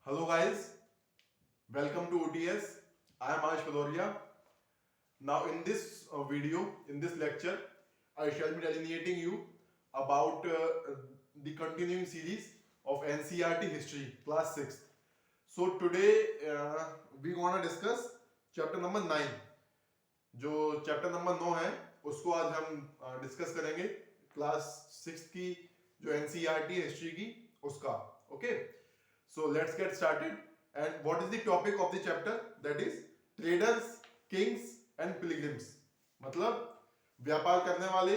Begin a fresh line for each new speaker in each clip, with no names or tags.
Hello guys, welcome to OTS. I am Ash Padoria. Now in this video, in this lecture, I shall be delineating you about the continuing series of NCERT history, class 6th. So today we gonna discuss chapter number 9. जो chapter number 9 है उसको आज हम discuss करेंगे class 6 की जो NCERT history की उसका. Okay, so let's get started. And what is the topic of the chapter? That is traders, Kings and pilgrims. मतलब व्यापार करने वाले,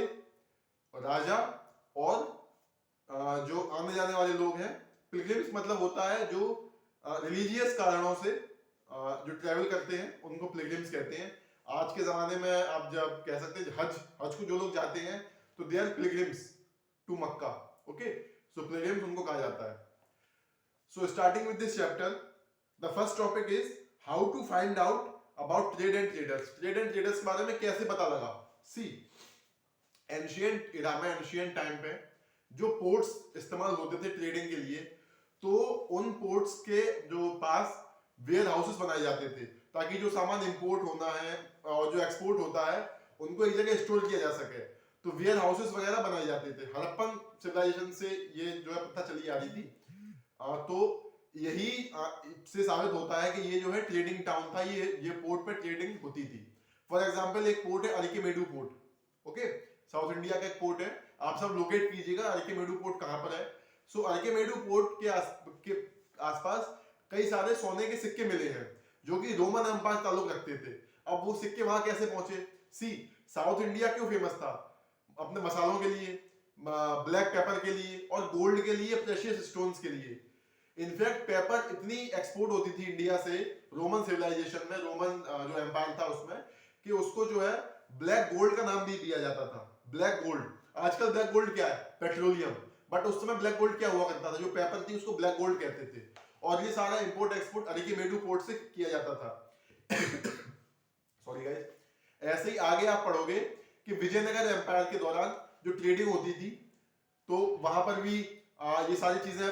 राजा और जो आने जाने वाले लोग हैं. पिलग्रिम्स मतलब होता है जो रिलीजियस कारणों से जो ट्रैवल करते हैं उनको पिलग्रिम्स कहते हैं. आज के जमाने में आप जब कह सकते हैं हज को जो लोग जाते हैं तो they are pilgrims to Mecca. Okay, so pilgrims उनको कहा जाता है. So starting with this chapter, the first topic is how to find out about trade and traders. Trade and traders के बारे में कैसे पता लगा. सी, एंशिएंट इरा में, एंशिएंट टाइम पे जो पोर्ट्स इस्तेमाल होते थे ट्रेडिंग के लिए, तो उन पोर्ट्स के जो पास वेयर हाउसेस बनाए जाते थे ताकि जो सामान इंपोर्ट होना है और जो एक्सपोर्ट होता है उनको एक जगह स्टोर किया जा सके. तो वेयर हाउसेस वगैरह बनाए जाते थे. हड़प्पन सिविलाइजेशन से ये जो है पता चली आ रही थी. तो यही से साबित होता है कि ये जो है ट्रेडिंग टाउन था. ये पोर्ट पे ट्रेडिंग होती थी. फॉर एग्जांपल एक पोर्ट है अरिकेमेडू पोर्ट. ओके, साउथ इंडिया का एक पोर्ट है. आप सब लोकेट कीजिएगा अरिकेमेडू पोर्ट कहां पर है. सो अरिकेमेडू पोर्ट के आसपास कई सारे सोने के सिक्के मिले हैं जो कि रोमन एम्पायर ताल्लुक रखते थे. अब वो सिक्के वहां कैसे पहुंचे? सी, साउथ इंडिया क्यों फेमस था? अपने मसालों के लिए, ब्लैक पेपर के लिए और गोल्ड के लिए, प्रेशियस स्टोन्स के लिए. इनफैक्ट पेपर इतनी एक्सपोर्ट होती थी इंडिया से रोमन सिविलाइजेशन में, रोमन जो एम्पायर था उसमें, कि उसको जो है ब्लैक गोल्ड का नाम भी दिया जाता था. Black gold. आजकल ब्लैक गोल्ड क्या है? पेट्रोलियम. बट उस समय ब्लैक गोल्ड क्या हुआ करता था? जो पेपर थी उसको ब्लैक गोल्ड कहते थे. और ये सारा इंपोर्ट एक्सपोर्ट अरिकेमेडू पोर्ट से किया जाता था. Sorry guys. ऐसे ही आगे आप पढ़ोगे कि विजयनगर एम्पायर के दौरान जो ट्रेडिंग होती थी तो वहां पर भी ये सारी चीजें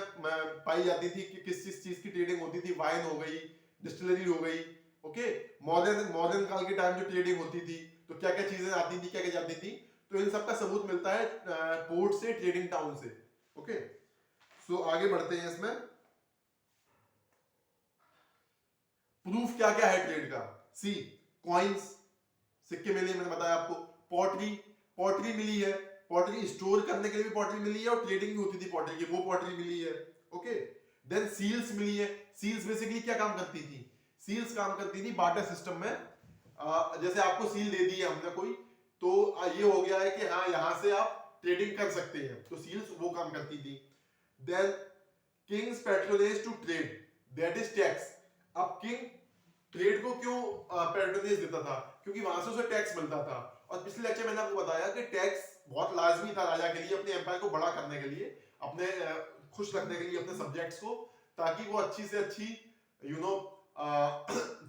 पाई जाती थी कि किस चीज की ट्रेडिंग होती थी. वाइन हो गई, डिस्टिलरी हो गई. ओके, मॉडर्न काल के टाइम जो ट्रेडिंग होती थी तो क्या क्या चीजें आती थी, क्या क्या जाती थी. तो इन सब का सबूत मिलता है पोर्ट से, ट्रेडिंग टाउन से. ओके, सो आगे बढ़ते हैं. इसमें प्रूफ क्या क्या है ट्रेड का. सी, कॉइन्स, सिक्के मिले, मैंने बताया आपको. पॉटरी मिली है. पॉटरी स्टोर करने के लिए भी पॉटरी मिली है और ट्रेडिंग भी होती थी पॉटरी की, वो पॉटरी मिली है. ओके, देन सील्स मिली है. सील्स बेसिकली क्या काम करती थी? सील्स काम करती थी बार्टर सिस्टम में. जैसे आपको सील दे दी है हमने कोई, तो ये हो गया है कि हाँ यहां से आप ट्रेडिंग कर सकते हैं, तो सील्स वो काम करती थी. Then kings patronage to trade, that is tax. अब किंग ट्रेड को क्यों पैट्रोनेज देता था? क्योंकि वहां से उसे टैक्स मिलता था. और पिछले लेक्चर मैंने आपको बताया कि टैक्स बहुत लाजमी था राजा के लिए, अपने एम्पायर को बड़ा करने के लिए, अपने खुश रखने के लिए अपने सब्जेक्ट्स को, ताकि वो अच्छी से अच्छी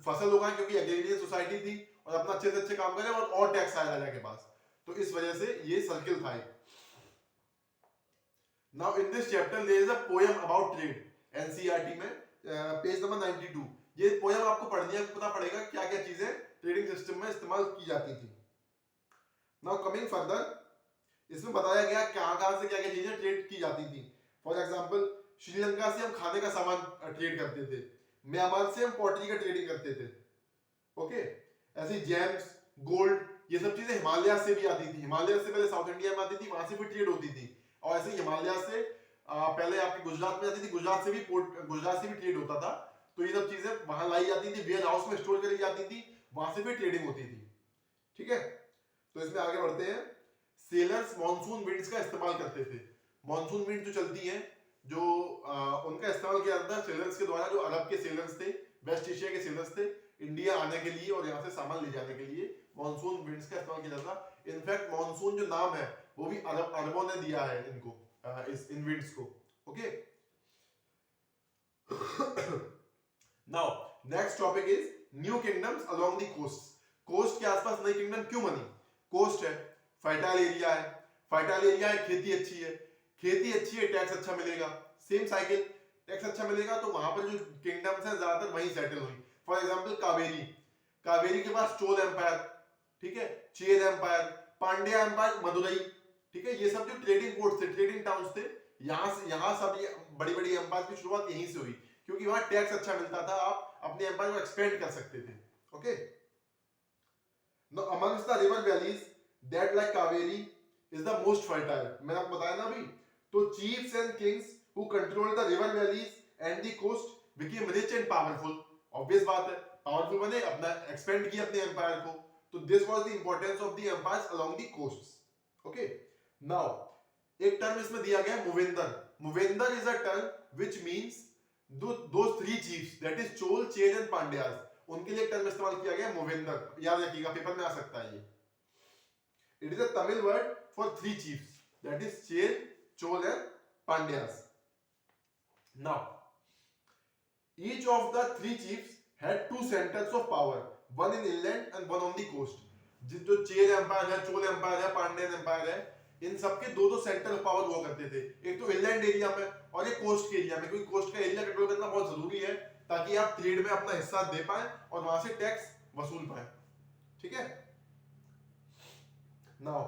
फसल उगाए, क्योंकि एग्रीरियन सोसाइटी थी, और अपना अच्छे से अच्छे काम करें और टैक्स आए राजा के पास. तो इस वजह से ये सर्किल था. Now in this chapter there is a poem about trade. NCERT में पेज नंबर 92. ये पोएम आपको पढ़नी है, पता पड़ेगा क्या क्या चीजें ट्रेडिंग सिस्टम में इस्तेमाल की जाती थी. नाउ कमिंग फर्दर, इसमें बताया गया कहां से क्या क्या चीजें ट्रेड की जाती थी. फॉर एग्जांपल, श्रीलंका से हम खाने का सामान ट्रेड करते थे. म्यांमार से हम पॉटरी का ट्रेडिंग करते थे. ओके, ऐसे जेम्स, गोल्ड, ये सब चीजें हिमालय से भी आती थी. हिमालय से पहले साउथ इंडिया में आती थी, वहां से भी ट्रेड होती थी. और ऐसे हिमालय से पहले आपकी गुजरात में जाती थी, गुजरात से भी ट्रेड होता था. तो ये सब चीजें वहां लाई जाती थी, वेयर हाउस में स्टोर करी जाती थी, वहां से भी ट्रेडिंग होती थी. ठीक है, तो इसमें आगे बढ़ते हैं. सेलर्स मॉनसून विंड्स का इस्तेमाल करते थे. मॉनसून विंड जो चलती है, जो उनका इस्तेमाल किया जाता है सेलर्स के द्वारा. जो अरब के सेलर्स थे, वेस्ट एशिया के सेलर्स थे, इंडिया आने के लिए और यहाँ से सामान ले जाने के लिए मॉनसून विंड्स का इस्तेमाल किया जाता. इनफैक्ट मॉनसून जो नाम है वो भी अरबों ने दिया है इनको, इन विंड्स को. Okay, now next topic is new kingdoms along the coast. Coast के आसपास नई किंगडम क्यों बनी? कोस्ट है, फर्टाइल एरिया है. खेती अच्छी है, टैक्स अच्छा मिलेगा. सेम साइकिल, टैक्स अच्छा मिलेगा तो वहां पर जो किंगडम्स हैं ज्यादातर वहीं सेटल हुई। फॉर एग्जाम्पल कावेरी, कावेरी के पास चोल एम्पायर, ठीक है, चेर एम्पायर, पांड्या एम्पायर, मदुरई, ठीक है, ये सब जो ट्रेडिंग पोर्ट्स थे, ट्रेडिंग टाउन्स थे, यहाँ सब ये बड़ी बड़ी एम्पायर की शुरुआत यहीं से हुई, क्योंकि वहां टैक्स अच्छा मिलता था, आप अपने एम्पायर को एक्सपेंड कर सकते थे। Okay, now amongst the river valleys that like Kaveri is the most fertile, मैंने आपको बताया ना अभी, तो chiefs and kings who control the river valleys and the coast became rich and powerful. Obvious बात है, पावरफुल बने, अपना एक्सपेंड किया अपने एम्पायर को, तो this was the importance of the empires along the coasts. Okay, now एक term इसमें दिया गया Muvendar. Muvendar is a term which means those three chiefs, that is Chola, Chera and Pandyas, उनके लिए टर्म इस्तेमाल किया गया मूवेंदर। याद रखिएगा, पेपर में आ सकता है ये। It is a Tamil word for three chiefs, that is Chera, Chola and Pandyas. Now each of the three chiefs had two centers of power, one in inland and one on the coast। जो चेर एम्पायर है, Chola empire है, Pandyan empire है, इन सबके दो दो centre of power हुआ करते थे, एक तो इनलैंड एरिया में और एक कोस्ट के एरिया में, क्योंकि कोस्ट का एरिया कंट्रोल करना बहुत जरूरी है ताकि आप ट्रेड में अपना हिस्सा दे पाए और वहां से टैक्स वसूल पाए, ठीक है। Now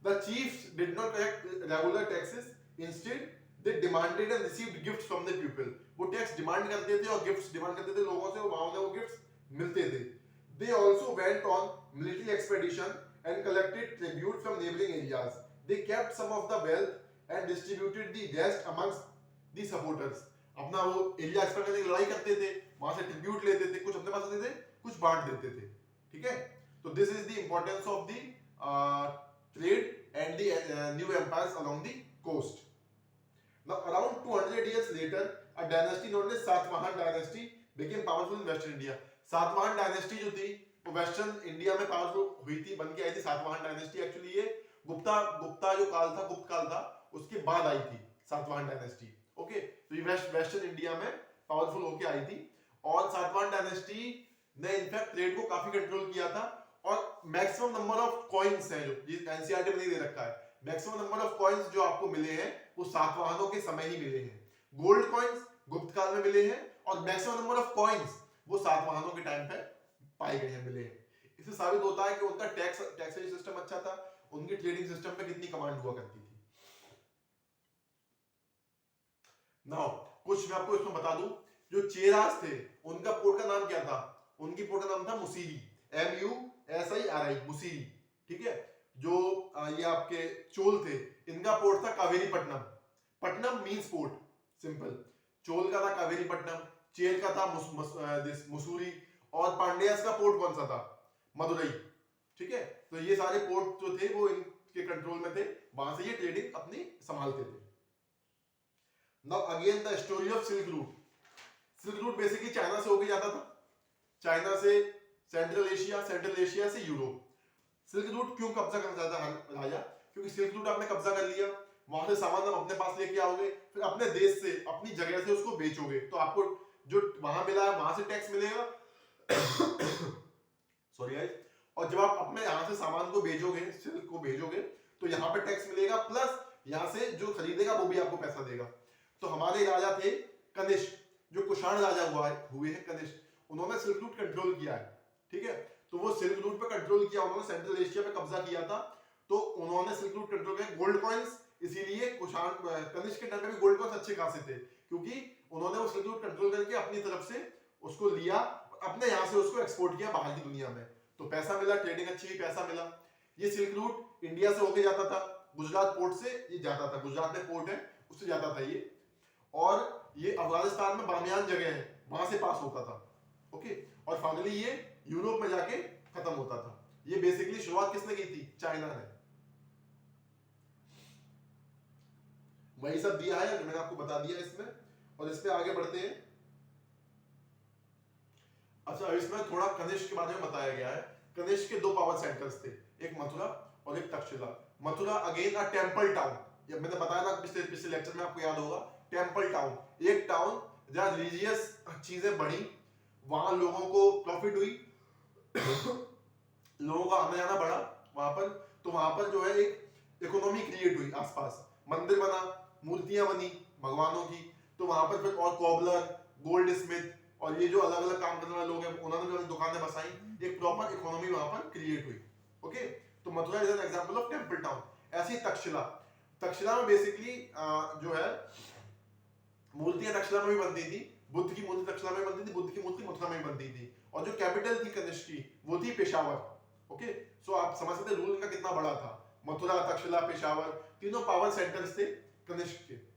the chiefs did not collect regular taxes, instead they demanded and received gifts from the people. वो टैक्स डिमांड करते थे और गिफ्ट्स डिमांड करते थे लोगों से, और वहां उन्हें वो गिफ्ट्स मिलते थे। They also went on military expedition and collected tribute from neighbouring areas. They kept some of the wealth and distributed the rest amongst the supporters। अपना वो एरिया एक्सपेंड करने की लड़ाई करते थे, वहां से ट्रिब्यूट लेते थे, कुछ अपने पास लेते थे, कुछ बांट देते थे, ठीक है। तो this is the importance of the trade and the new empires along the coast. Now around 200 years later a dynasty known as Satavahana dynasty became powerful in western India. Satavahana dynasty जो थी वो वेस्टर्न इंडिया में powerful हुई थी, बन के आई थी Satavahana dynasty. Actually ये गुप्ता जो काल था, गुप्त काल था, उसके बाद आई थी सातवाहन डायनेस्टी। ओके, तो ये वेस्टर्न इंडिया में पावरफुल होके आई थी, और सातवाहन डायनेस्टी ने इनफैक्ट ट्रेड को काफी कंट्रोल किया था, और मैक्सिमम नंबर ऑफ कॉइन्स हैं जो एनसीईआरटी में नहीं दे रखा है, मैक्सिमम नंबर ऑफ कॉइन्स जो आपको मिले हैं वो सातवाहनों के समय ही मिले हैं। गोल्ड कॉइन्स गुप्त काल में मिले हैं, और मैक्सिमम नंबर ऑफ कॉइन्स वो सातवाहनों के टाइम पे पाए गए हैं, मिले हैं। इससे साबित होता है कि उनका टैक्सेशन सिस्टम अच्छा था, उनकी ट्रेडिंग सिस्टम पे कितनी कमांड हुआ करती थी। नाउ कुछ मैं आपको इसमें बता दूं, जो चेरास थे उनका पोर्ट का नाम क्या था? उनकी पोर्ट का नाम था मुसीरी, MUSIRI, मुसीरी, ठीक है। जो ये आपके चोल थे, इनका पोर्ट था Kaveripattinam. Pattanam means port, simple. Chola का था कावेरीपट्टनम, चेर का था मुसूरी, और पांड्यास का पोर्ट कौन सा था? मदुरई, ठीक है। तो ये सारे पोर्ट जो थे वो इनके कंट्रोल में थे, वहां से ये ट्रेडिंग अपनी संभालते थे। Now again the story of silk route. Silk root basically China से होके जाता था, चाइना से सेंट्रल एशिया, सेंट्रल एशिया से यूरोप। सिल्क रूट क्यों कब्जा करना चाहता है राजा? क्योंकि सिल्क रूट आपने कब्जा कर लिया, वहां से सामान आप अपने पास लेके आओगे, फिर अपने देश से, अपनी जगह से उसको बेचोगे, तो आपको जो वहां मिला है वहां से टैक्स मिलेगा सॉरी गाइस। और जब आप अपने यहाँ से सामान को भेजोगे, सिल्क को भेजोगे, तो यहाँ पे टैक्स मिलेगा, प्लस यहाँ से जो खरीदेगा वो भी आपको पैसा देगा। तो हमारे राजा थे कनिष्क, जो कुषाण राजा हुए हैं कनिष्क, उन्होंने सिल्क रूट कंट्रोल किया है, ठीक है। तो वो सिल्क रूट पे कंट्रोल किया, उन्होंने सेंट्रल एशिया पे कब्जा किया था, तो उन्होंने सिल्क रूट कंट्रोल किया। गोल्ड कॉइन्स, इसीलिए कुषाण कनिष्क के टाइम में भी गोल्ड कॉइन्स अच्छे खासे थे, क्योंकि उन्होंने वो सिल्क रूट कंट्रोल करके अपनी तरफ से उसको लिया, अपने यहाँ से उसको एक्सपोर्ट किया बाहर की दुनिया में, तो पैसा मिला, ट्रेडिंग अच्छी हुई, पैसा मिला। ये सिल्क रूट इंडिया से होके जाता था, गुजरात पोर्ट से ये जाता था, गुजरात में पोर्ट है उससे जाता था ये, और ये अफगानिस्तान में बामियान जगह है वहां से पास होता था, ओके। और फाइनली ये यूरोप में जाके खत्म होता था। ये बेसिकली शुरुआत किसने की थी? चाइना ने। वही सब दिया है, मैंने आपको बता दिया इसमें, और इस पे आगे बढ़ते हैं। अच्छा, इसमें थोड़ा कनिष्क के बारे में बताया गया है। कनिष्क के दो पावर सेंटर्स थे, एक मथुरा और एक Takshashila. Mathura again a temple town, ये मैंने बताया ना पिछले लेक्चर में, आपको याद होगा, टेंपल टाउन, एक टाउन जहां रिलीजियस चीजें बढ़ी, वहां लोगों को प्रॉफिट हुई, लोगों का आना जाना बढ़ा वहां पर, तो वहां पर जो है एक इकोनॉमी क्रिएट हुई, आसपास मंदिर बना, मूर्तियां बनी भगवानों की, तो वहां पर फिर और कॉबलर, गोल्ड स्मिथ और ये जो अलग अलग काम करने वाले लोग हैं उन्होंने भी दुकानें बसाई, एक प्रॉपर इकोनॉमी वहां पर क्रिएट हुई। ओके, तो Mathura is an example of temple town. ऐसी तक्षशिला, तक्षशिला में बेसिकली जो है मूर्तियां तक्षशिला में भी बनती थी, बुद्ध की मूर्ति तक्षशिला में बनती थी, बुद्ध की मूर्ति मथुरा में बनती थी, और जो कैपिटल थी कनिष्क की वो थी पेशावर। ओके, सो आप समझ सकते रूल इनका कितना बड़ा था। मथुरा, तक्षशिला, पेशावर तीनों पावर सेंटर्स थे कनिष्क के।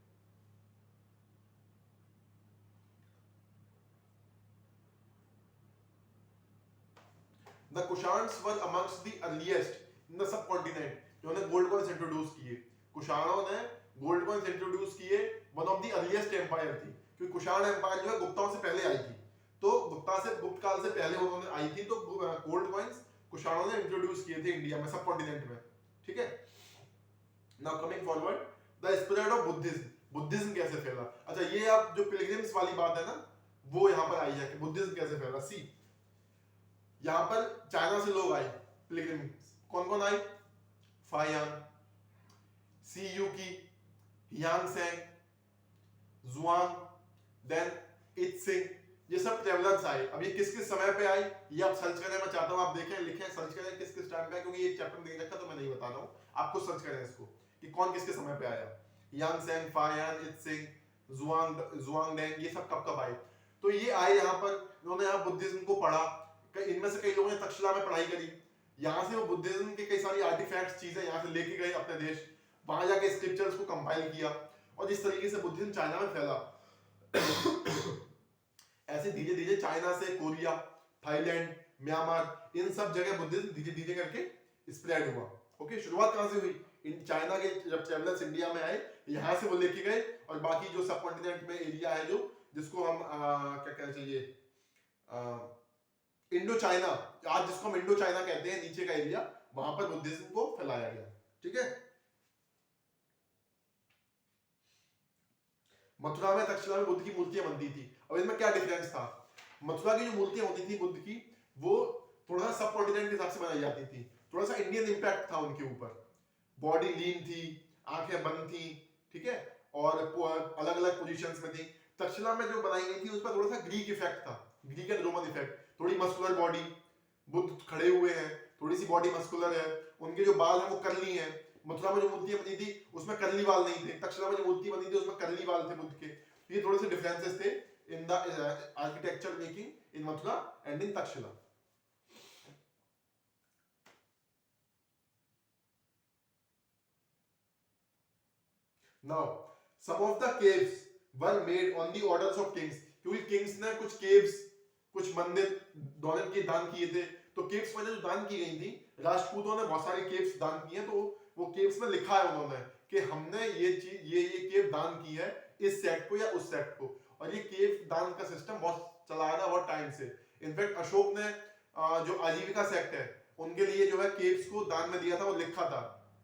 The Kushans were amongst the earliest in the subcontinent जिन्होंने गोल्ड कॉइंस इंट्रोड्यूस किए। कुशाणों ने गोल्ड कॉइंस इंट्रोड्यूस किए, one of the earliest empire थी, क्योंकि कुशाण एम्पायर जो है गुप्ताओं से पहले आई थी, तो गुप्त काल से पहले उन्होंने आई थी, तो गोल्ड कॉइंस कुशाणों ने इंट्रोड्यूस किए थे इंडिया में, सबकॉन्टिनेंट में। ठीक है, now coming forward, the spread of Buddhism, Buddhism कैसे फैला। अच्छा, ये आप जो पिलग्रिम्स वाली बात है ना, वो यहाँ पर आई है कि बुद्धिज्म कैसे फैला। सी, यहां पर चाइना से लोग आए पिलग्रिम्स, कौन कौन आए, फायान, सी यू की, यांगसेंग, जुआंग, देन इत्सिंग, ये सब ट्रेवलर्स आए। अब ये किस किस समय पे आए ये आप सर्च करें, मैं चाहता हूं आप देखें, लिखें, सर्च करें किस किस टाइम पे आए, क्योंकि ये चैप्टर नहीं रखा तो मैं नहीं बता रहा हूं, आपको सर्च करें इसको कि कौन किस किस समय पे आया। यांगसेंग, फायान, इत्सिंग, जुआंगडेंग, ये सब कब कब आए। तो ये आए यहाँ पर, इन्होंने यहाँ बुद्धिज्म को पढ़ा, इनमें से कई लोगों ने तक्षशिला में पढ़ाई करी, यहाँ से वो बुद्धिज्म के कई सारी आर्टिफैक्ट्स चीजें यहाँ से लेके गए अपने देश, वहां जाके स्क्रिप्चर्स को कंपाइल किया, और इस तरीके से बुद्धिज्म चाइना में फैला। ऐसे धीरे धीरे चाइना से कोरिया, थाईलैंड, म्यांमार, इन सब जगह बुद्धिज्म धीरे धीरे करके स्प्रेड हुआ। ओके, शुरुआत कहां से हुई, इन चाइना के जब ट्रेवलर्स इंडिया में आए यहाँ से वो लेके गए, और बाकी जो सब कॉन्टिनेंट में एरिया है जो जिसको हम क्या कहना चाहिए, इंडो चाइना, आज जिसको हम इंडो चाइना कहते हैं, नीचे का एरिया, वहां पर बुद्धिज्म को फैलाया गया। ठीक है, मथुरा में, तक्षशिला में बुद्ध की मूर्तियां बनती थी। अब इसमें क्या डिफरेंस था, मथुरा की जो मूर्तियां होती थी बुद्ध की, वो थोड़ा सा सब कॉन्टिनेंट के हिसाब से बनाई जाती थी, थोड़ा सा इंडियन इंपैक्ट था उनके ऊपर, बॉडी लीन थी, आंखें बंद थी, ठीक है, और अलग अलग पोजीशंस में थी। तक्षशिला में जो बनाई गई थी उस पर थोड़ा सा ग्रीक इफेक्ट था, ग्रीक एंड रोमन इफेक्ट, थोड़ी मस्कुलर बॉडी, बुद्ध खड़े हुए हैं, थोड़ी सी बॉडी मस्कुलर है, उनके जो बाल हैं वो कर्ली हैं। मथुरा में जो मूर्तियां बनी थी उसमें कर्ली बाल नहीं थे, तक्षशिला में जो मूर्ति बनी थी उसमें कर्ली बाल थे बुद्ध के। ये थोड़े से डिफरेंसेस थे in the architecture making in Mathura and in Takshashila. Now, some of the caves were made on the orders of kings, क्योंकि किंग्स ने कुछ केव्स, कुछ मंदिर दोनों के दान किए थे, तो केव्स में जो दान की गई थी, राजपूतों ने बहुत सारे केव्स दान किए, तो वो केव्स में लिखा है उन्होंने कि हमने ये चीज ये केव दान की है इस सेक्ट को या उस सेक्ट को, और ये केव दान का सिस्टम बहुत चला आ रहा है बहुत टाइम से। इनफैक्ट अशोक ने जो आजीविका सेक्ट है उनके लिए जो है केव्स को दान में दिया था, वो लिखा था।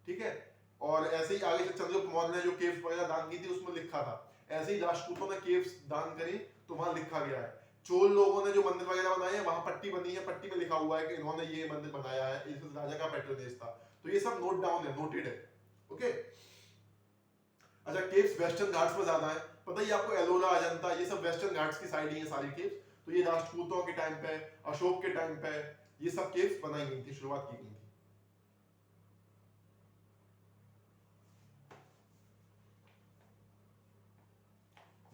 ठीक है, और ऐसे ही आगे से चंद्रगुप्त मौर्य ने जो केव्स वगैरह दान की थी उसमें लिखा था। ऐसे ही राजपूतों ने केव्स दान करी तो वहां लिखा गया है। चोल लोगों ने जो मंदिर वगैरह बनाए हैं वहां पट्टी बनी है, पट्टी में लिखा हुआ है कि इन्होंने ये मंदिर बनाया है, इस राजा का पैट्रोनेज था, तो ये सब नोट डाउन है, नोटेड है। ओके, अच्छा, केव्स वेस्टर्न घाट्स में ज्यादा है, पता ही आपको, एलोरा, अजंता, ये सब वेस्टर्न घाट्स की साइड ही है सारी केव्स, तो ये राजपूतों के टाइम पे, अशोक के टाइम पे ये सब केव्स बनाई गई थी, शुरुआत की गई थी।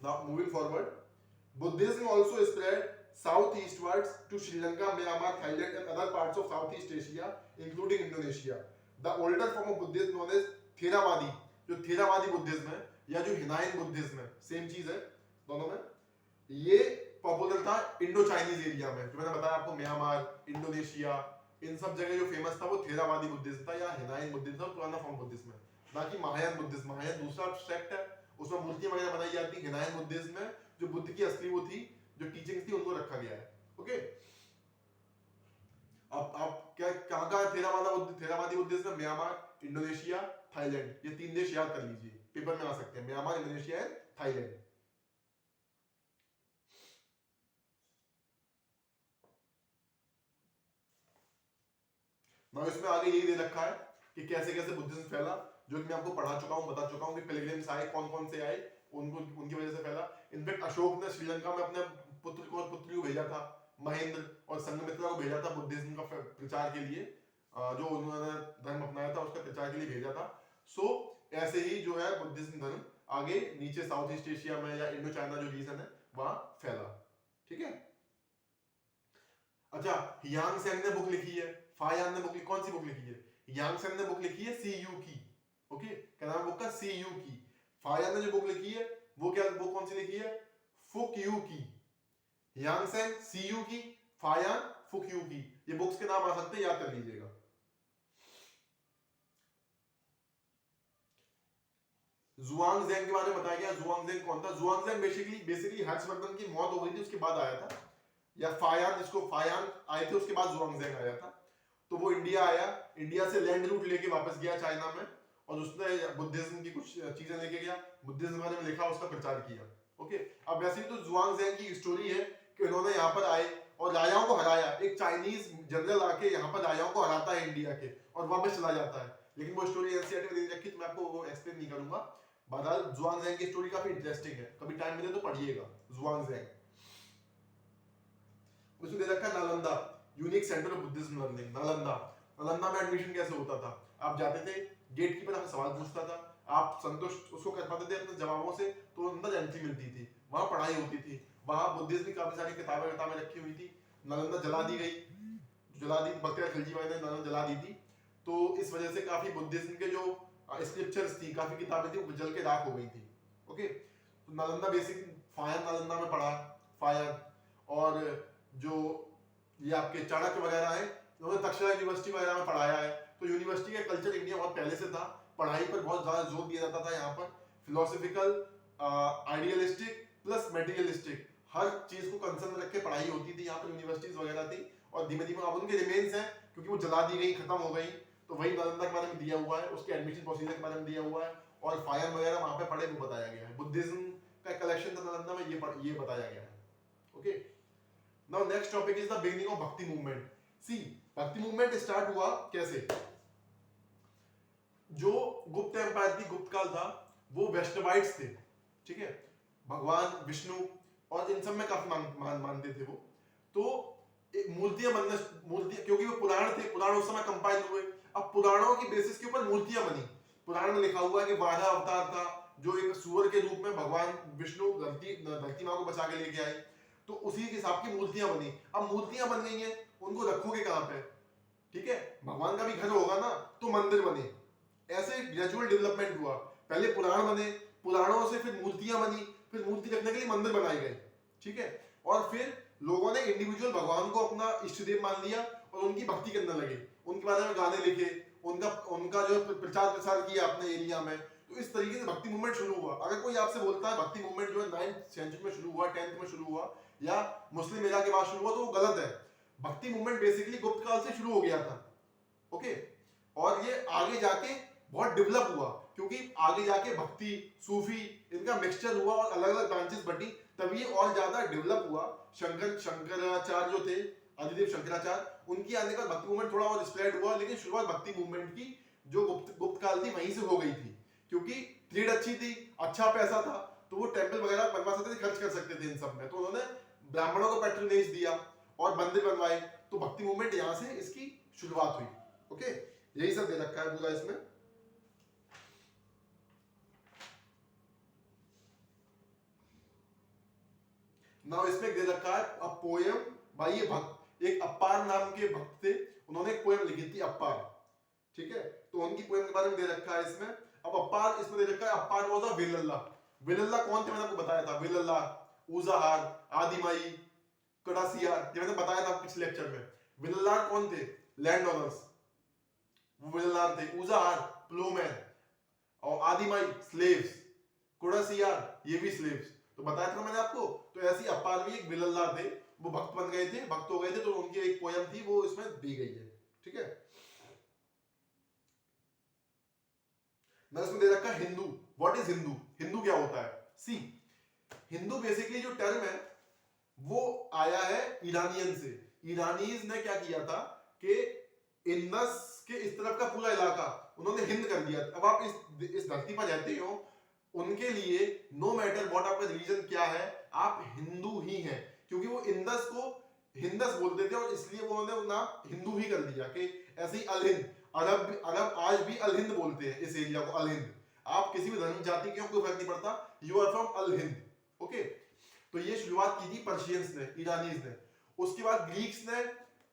Now moving forward, Buddhism also spread southeastwards to Sri Lanka, Myanmar, Thailand and other parts of Southeast Asia including Indonesia. The older form of Buddhism known as Theravadi, जो थेरावादी बुद्धिज्म है या जो हिनायन बुद्धिज्म है, सेम चीज है दोनों में, ये पॉपुलर था इंडो चाइनीज एरिया में, जो मैंने बताया आपको, म्यांमार, इंडोनेशिया, इन सब जगह जो फेमस था वो थेरावादी बुद्धिज्म था या हिनायन बुद्धिज्म था, पुराना फॉर्म बुद्धिज्म है, ना कि महायान बुद्धिज्म। महायान दूसरा सेक्ट है, उसमें मूर्तियां वगैरह बनाई जाती है। हिनायन बुद्धिज्म में जो बुद्ध की असली वो थी, जो टीचिंग्स थी, उनको रखा गया है। ओके, अब आप क्या कहां का थेरावादी बुद्धिज्म, म्यांमार, इंडोनेशिया, थाईलैंड, ये तीन देश याद कर लीजिए, पेपर में आ सकते हैं, म्यांमार, इंडोनेशिया एंड थाईलैंड। मैं इसमें आगे यही दे रखा है कि कैसे कैसे बुद्धिज्म फैला, जो कि मैं आपको पढ़ा चुका हूं, बता चुका हूं कि पिलग्रिम्स आए, कौन कौन से आए, उनको उनकी वजह से फैला। इनफैक्ट अशोक ने श्रीलंका में अपने पुत्र को और पुत्री को भेजा था, महेंद्र और संघमित्रा को भेजा था बुद्धिज्म का प्रचार के लिए, जो उन्होंने धर्म अपनाया था उसका प्रचार के लिए भेजा था। सो ऐसे ही जो है बुद्धिज्म धर्म आगे नीचे साउथ ईस्ट एशिया में या इंडो चाइना जो रीजन है वहां फैला। ठीक है। अच्छा, यांग सेंग ने बुक लिखी है, फायान ने बुक, कौन सी बुक लिखी है? यांग सेंग ने बुक लिखी है सी यू की। ओके, क्या नाम बुक का? सी यू की। फायान ने जो बुक लिखी है वो क्या बुक कौन सी लिखी है? फुक यू की। यांग सेंग सी यू की, फायान फुक यू की। ये बुक्स के नाम आ सकते हैं, याद कर लीजिएगा। जुआंग ज़ैंग के बारे में बताया गया। जुआंग ज़ैंग कौन था? जुआंग ज़ैंग बेसिकली हर्षवर्धन की मौत हो गई थी उसके बाद आया था, या फायान, जिसको फायान आए थे उसके बाद जुआंग ज़ैंग आया था। तो वो इंडिया आया, इंडिया से लैंड रूट लेके वापस गया चाइना में, और उसने बुद्धिज्म की कुछ चीजें लेके गया, बुद्धिज्म के बारे में लिखा, उसका प्रचार किया। ओके, अब वैसे ही तो जुआंग ज़ैंग की स्टोरी है कि उन्होंने यहाँ पर आए और राजाओं को हराया। एक चाइनीज जनरल आके यहाँ पर राजाओं को हराता है इंडिया के और वापस चला जाता है, लेकिन वो स्टोरी एनसीईआरटी में दे रखी, तो मैं आपको वो एक्सप्लेन नहीं करूंगा। बहरहाल जुआंग ज़ैंग की स्टोरी काफी इंटरेस्टिंग है, कभी टाइम मिले तो पढ़िएगा जुआंग ज़ैंग। उसमें दे रखा है Nalanda, unique centre of Buddhism learning. Nalanda, Nalanda में एडमिशन कैसे होता था? आप जाते थे, गेट कीपर आपसे सवाल पूछता था, आप संतुष्ट उसको कर पाते थे अपने जवाबों से, तो अंदर एंट्री मिलती थी, वहां पढ़ाई होती थी। वहां बुद्धिज्म की काफी सारी किताबें रखी हुई थी। नालंदा जला दी गई, बख्तियार खिलजी भाई ने नालंदा जला दी थी। तो इस वजह से काफी बुद्धिज्म के जो स्क्रिप्चर्स थी, काफी किताबें थी, वो जल के राख हो गई थी। ओके, तो नालंदा बेसिक फायर नालंदा में पढ़ा, फायर। और जो ये आपके चाणक्य वगैरह है, उन्होंने तक्षशिला यूनिवर्सिटी वगैरह में पढ़ाया है। तो यूनिवर्सिटी का कल्चर इंडिया बहुत पहले से था, पढ़ाई पर बहुत ज्यादा जोर दिया जाता था यहाँ पर। फिलोसफिकल, आइडियलिस्टिक प्लस मेटीरियलिस्टिक, हर चीज को कंसर्न रख के पढ़ाई होती थी यहाँ पर, यूनिवर्सिटीज वगैरह थी। और धीमे धीमे अब उनके रिमेन्स हैं, क्योंकि वो जला दी गई, खत्म हो गई। तो वही नालंदा के बारे में दिया हुआ है, उसके एडमिशन प्रोसीजर के बारे में दिया हुआ है, और फायर वगैरह वहां पे पढ़े वो बताया गया है। बुद्धिज्म का कलेक्शन था नालंदा में, ये बताया गया है। Okay, now next topic is the beginning of भक्ति मूवमेंट। सी, भक्ति मूवमेंट स्टार्ट हुआ कैसे? जो गुप्त एम्पायर थी, गुप्त काल था, वो वैष्णवाइट्स थे। ठीक है, भगवान विष्णु और इन सब में काफी मानते थे वो। तो मूर्तियां बनना, क्योंकि वो पुराण थे, पुराण उस समय कंपाइल हुए। अब पुराणों की बेसिस के ऊपर मूर्तियां बनी। पुराण में लिखा हुआ है कि बारह अवतार था, जो एक सूअर के रूप में भगवान विष्णु धरती माँ को बचा के लेके आए, तो उसी के हिसाब की मूर्तियां बनी। अब मूर्तियां बन गई हैं, उनको रखोगे कहां पे? ठीक है, भगवान का भी घर होगा ना, तो मंदिर बने। ऐसे ग्रेजुअल डेवलपमेंट हुआ। पहले पुराण बने, पुराणों से फिर मूर्तियां बनी, फिर मूर्ति रखने के लिए मंदिर बनाए गए। ठीक है, और फिर लोगों ने इंडिविजुअल भगवान को अपना इष्ट देव मान लिया और उनकी भक्ति करने लगे, उनके बारे में गाने लिखे, उनका जो प्रचार प्रसार किया अपने एरिया में। तो इस तरीके से भक्ति मूवमेंट शुरू हुआ। अगर कोई आपसे बोलता है भक्ति मूवमेंट जो है 9th सेंचुरी में शुरू हुआ, 10th में शुरू हुआ, या मुस्लिम एरा के बाद शुरू हुआ, तो वो गलत है। भक्ति मूवमेंट बेसिकली गुप्त काल से शुरू हो गया था। ओके, और ये आगे जाके बहुत डेवलप हुआ, क्योंकि आगे जाके भक्ति, सूफी, इनका मिक्सचर हुआ और अलग अलग ब्रांचेस बटी, तभी ये और ज्यादा डेवलप हुआ। शंकराचार्य जो थे, आदिदेव शंकराचार्य, उनकी आने का भक्ति मूवमेंट थोड़ा और स्प्रेड हुआ, लेकिन शुरुआत भक्ति मूवमेंट की जो गुप्त काल थी वहीं से हो गई थी, क्योंकि ट्रेड अच्छी थी, अच्छा पैसा था, तो वो टेंपल वगैरह बनवा सकते थे, खर्च कर सकते थे इन सब में। तो उन्होंने ब्राह्मणों को पैट्रोनेज दिया और मंदिर बनवाए, तो भक्ति मूवमेंट यहां से इसकी शुरुआत हुई। ओके, यही सब दे रखा है पूरा इसमें। नाउ इसमें दे रखा है अ पोएम बाय ये भक्त, एक अप्पार नाम के भक्त थे, उन्होंने एक पोएम लिखी थी अप्पार। ठीक है, तो उनकी पोएम के बारे में दे रखा है इसमें। अब अप्पार इसमें दे रखा है, अप्पार वाज अ वेलल्ला। वेलल्ला कौन थे मैंने आपको बताया था, वेलल्ला, ऊजाहार, आदिमाई, कड़ासियार, ये मैंने बताया था पिछले लेक्चर में। वेलल्लार कौन थे? लैंड ओनर्स, वो वेलल्लार थे। ऊजाहार प्लोमैन, और आदिमाई स्लेव्स, कुड़ासियार ये भी स्लेव्स। तो बताया था मैंने आपको। तो ऐसी अपार भी एक बिलल्ला थे, वो भक्त बन गए थे, भक्त हो गए थे, तो उनकी एक पोयम थी, वो इसमें दी गई है। ठीक है, मैं इसमें दे रखा है हिंदू। What is Hindu? हिंदू क्या होता है? सी, हिंदू बेसिकली जो टर्म है वो आया है ईरानियन से। ईरानीज ने क्या किया था कि इंडस के इस तरफ का पूरा इलाका उन्होंने हिंद कर दिया। अब आप इस धरती पर रहते हो, उनके लिए नो मैटर व्हाट आपका रिलीजन क्या है, आप हिंदू ही हैं, क्योंकि वो इंदस को हिंदस बोलते थे और इसलिए वो उन्होंने नाम हिंदू ही कर दिया कि ऐसे ही अल हिंद, अरब अरब आज भी अल हिंद बोलते हैं इस एरिया को, अल हिंद। आप किसी भी धर्म जाति के हो कोई फर्क नहीं पड़ता, you are from Al Hind. Okay, तो ये शुरुआत की थी पर्शियंस ने, ईरानीज ने। उसके बाद ग्रीक्स ने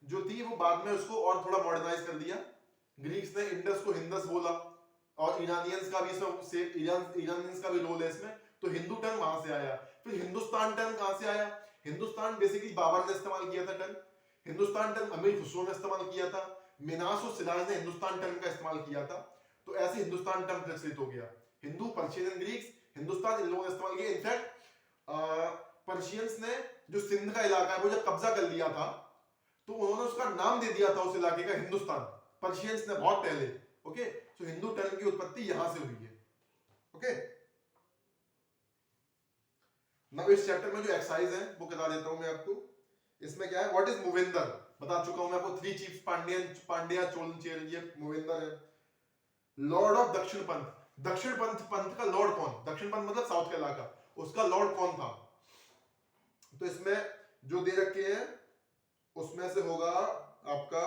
जो थी वो बाद में उसको और थोड़ा मॉडर्नाइज कर दिया। ग्रीक्स ने इंडस को हिंदस बोला, और ईरानियंस का भी इसमें ईरानियंस का भी रोल है इसमें। तो हिंदू टर्म वहां से आया। फिर हिंदुस्तान टर्म कहां से आया? हिंदुस्तान बेसिकली बाबर ने इस्तेमाल किया था टर्म। हिंदुस्तान टर्म अमीर खुसरो ने इस्तेमाल किया था। मिनास और सिराज ने हिंदुस्तान टर्म का इस्तेमाल किया था। तो ऐसे हिंदुस्तान टर्म प्रचलित हो गया। Hindu, Persian and Greeks, Hindustan इन लोगों ने इस्तेमाल किया। इनफैक्ट पर्शियंस ने जो सिंध का इलाका है वो जब कब्जा कर लिया था तो उन्होंने उसका नाम दे दिया था उस इलाके का हिंदुस्तान, पर्शियंस ने बहुत पहले। ओके, तो हिंदू टर्म की उत्पत्ति यहां से हुई है। ओके, नाउ इस चैप्टर में जो एक्सरसाइज है वो बता देता हूं मैं आपको। इसमें क्या है, व्हाट इज मूवेंदर बता चुका हूं मैं आपको। 3 चीफ्स, पांड्या, चोल, चेर, ये मूवेंदर है। लॉर्ड ऑफ दक्षिण पंथ, दक्षिण पंथ का लॉर्ड कौन? दक्षिण पंथ मतलब साउथ का इलाका, उसका लॉर्ड कौन था? तो इसमें जो दे रखे हैं उसमें से होगा आपका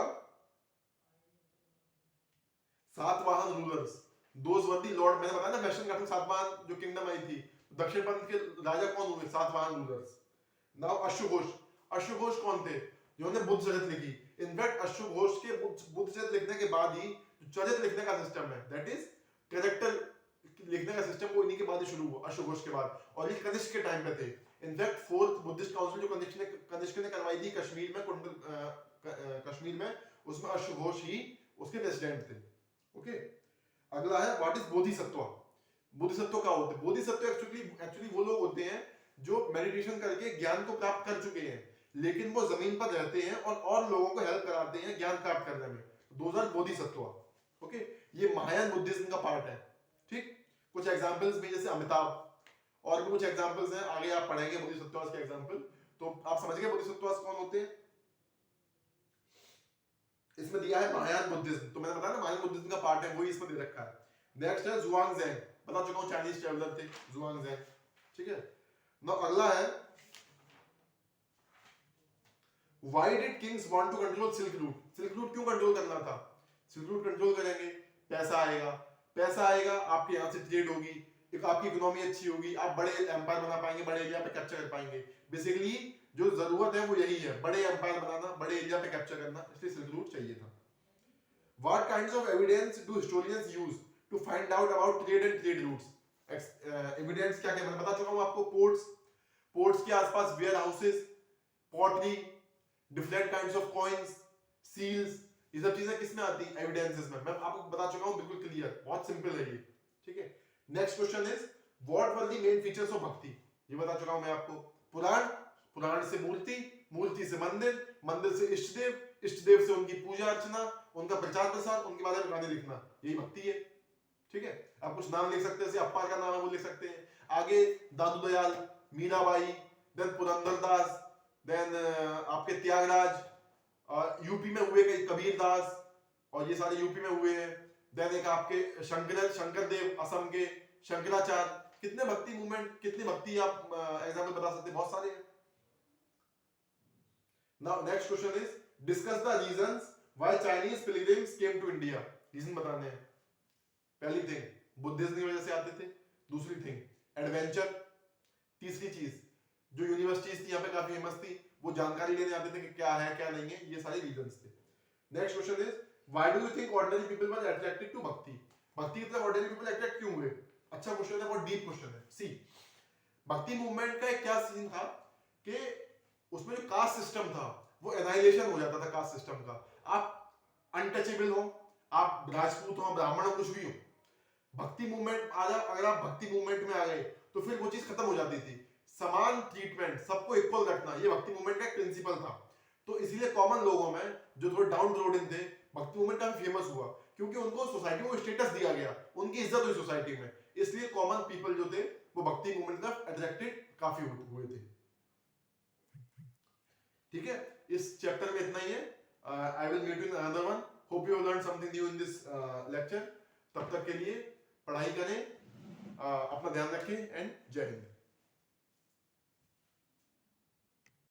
Satavahana rulers, those were the Lord. मैंने बताया ना वेस्टर्न घाट में सातवाहन जो किंगडम आई थी, दक्षिण पंथ के राजा कौन हुए? सातवाहन रूलर्स। नाउ अश्वघोष, अश्वघोष कौन थे? जिन्होंने बुद्ध चरित लिखी। इनफैक्ट अश्वघोष के बुद्ध चरित लिखने के बाद ही चरित लिखने का सिस्टम है, दैट इज कैरेक्टर लिखने का सिस्टम, वो इन्हीं के बाद ही शुरू हुआ, अश्वघोष के बाद। और ये कनिष्क के टाइम पे थे। इनफैक्ट 4th बुद्धिस्ट काउंसिल जो कनिष्क ने करवाई थी कश्मीर में, कश्मीर में, उसमें अश्वघोष ही उसके प्रेसिडेंट थे। ओके, अगला है व्हाट इज बोधिसत्व। बोधिसत्व क्या होते हैं? बोधिसत्व एक्चुअली वो लोग होते हैं जो मेडिटेशन करके ज्ञान को प्राप्त कर चुके हैं, लेकिन वो जमीन पर रहते हैं और लोगों को हेल्प कराते हैं ज्ञान प्राप्त करने में। Those are Bodhisattva. ओके, ये महायान बुद्धिज्म का पार्ट है। ठीक, कुछ एग्जांपल्स भी जैसे अमिताभ, और भी कुछ एग्जांपल्स हैं, आगे आप पढ़ेंगे बोधिसत्व के एग्जांपल, तो आप समझ गए बोधिसत्व कौन होते हैं। इसमें दिया है महायान बुद्धिज्म, तो मैंने बताया ना महायान बुद्धिज्म का पार्ट है, वही इसमें दे रखा है। नेक्स्ट है जुआंगजेंग, बता चुका हूं चाइनीज ट्रैवलर थे जुआंगजेंग। ठीक है, नाउ अगला है why did kings want to control silk route. Silk route क्यों कंट्रोल करना था? सिल्क रूट कंट्रोल करेंगे, पैसा आएगा, पैसा आएगा, आपके यहां से ट्रेड होगी, एक आपकी इकोनॉमी अच्छी होगी, आप बड़े एम्पायर बना पाएंगे, बड़े एरिया पे कैप्चर कर पाएंगे। बेसिकली जो जरूरत है वो यही है, बड़े एम्पायर बनाना, बड़े एरिया पे कैप्चर करना, इसलिए सिल्क रूट चाहिए था। What kinds of evidence do historians use to find out about trade and trade routes? Evidence क्या क्या, मैं बता चुका हूं आपको। पोर्ट्स के आसपास warehouses, pottery, different kinds of coins, seals, ये सब चीजें किसमें आती है? एविडेंसेस में। मैं आपको बता चुका हूं, बिल्कुल क्लियर, बहुत सिंपल है ये। ठीक है, next question is what were the main features of भक्ति। ये बता चुका हूं मैं आपको। पुराण से मूर्ति, मूर्ति से मंदिर, मंदिर से इष्ट देव, इष्ट देव से उनकी पूजा अर्चना, उनका प्रचार प्रसार, उनके बारे में गाने लिखना, यही भक्ति है। ठीक है, आप कुछ नाम लिख सकते हैं, जैसे अप्पार का नाम है वो लिख सकते हैं। आगे दादू दयाल, मीराबाई, देन पुरंदरदास, देन आपके त्यागराज, यूपी में हुए कई कबीर दास, और ये सारे यूपी में हुए हैं। देन एक आपके शंकर देव असम के, शंकराचार्य, कितने भक्ति मूवमेंट, कितनी भक्ति आप एग्जाम्पल बता सकते हैं, बहुत सारे हैं। Now next question is discuss the reasons why Chinese pilgrims came to India. Reason बताने हैं। पहली थिंग बुद्धिज्म की वजह से आते थे, दूसरी थिंग एडवेंचर, तीसरी चीज जो यूनिवर्सिटीज थी यहाँ पे काफी फेमस थी, वो जानकारी लेने आते थे कि क्या है क्या नहीं है, ये सारे रीजंस थे। Next question is why do you think ordinary people were attracted to bhakti. Bhakti की तरफ ऑर्डिनरी पीपल अट्रैक्ट क्यों हुए? अच्छा क्वेश्चन है, बहुत डीप क्वेश्चन है। सी, भक्ति मूवमेंट का एक क्या सीन था कि उसमें जो कास्ट सिस्टम था वो एनाइलेशन हो जाता था कास्ट सिस्टम का। आप अनटचेबल हो, आप राजपूत हो, ब्राह्मण हो, कुछ भी हो, भक्ति मूवमेंट अगर आप भक्ति मूवमेंट में आ गए तो फिर वो चीज खत्म हो जाती थी। समान ट्रीटमेंट, सबको इक्वल रखना, ये भक्ति मूवमेंट का एक प्रिंसिपल था। तो इसीलिए कॉमन लोगों में जो थोड़े डाउन रोड थे, भक्ति मूवमेंट काफी फेमस हुआ, क्योंकि उनको सोसाइटी में स्टेटस दिया गया, उनकी इज्जत हुई सोसाइटी में, इसलिए कॉमन पीपल जो थे वो भक्ति मूवमेंट का अट्रैक्टेड काफी हुए थे। ठीक है, इस चैप्टर में इतना ही है। I will meet you in another one. Hope you have learn something new in this lecture. तब तक के लिए पढ़ाई करें, अपना ध्यान रखें एंड जय हिंद।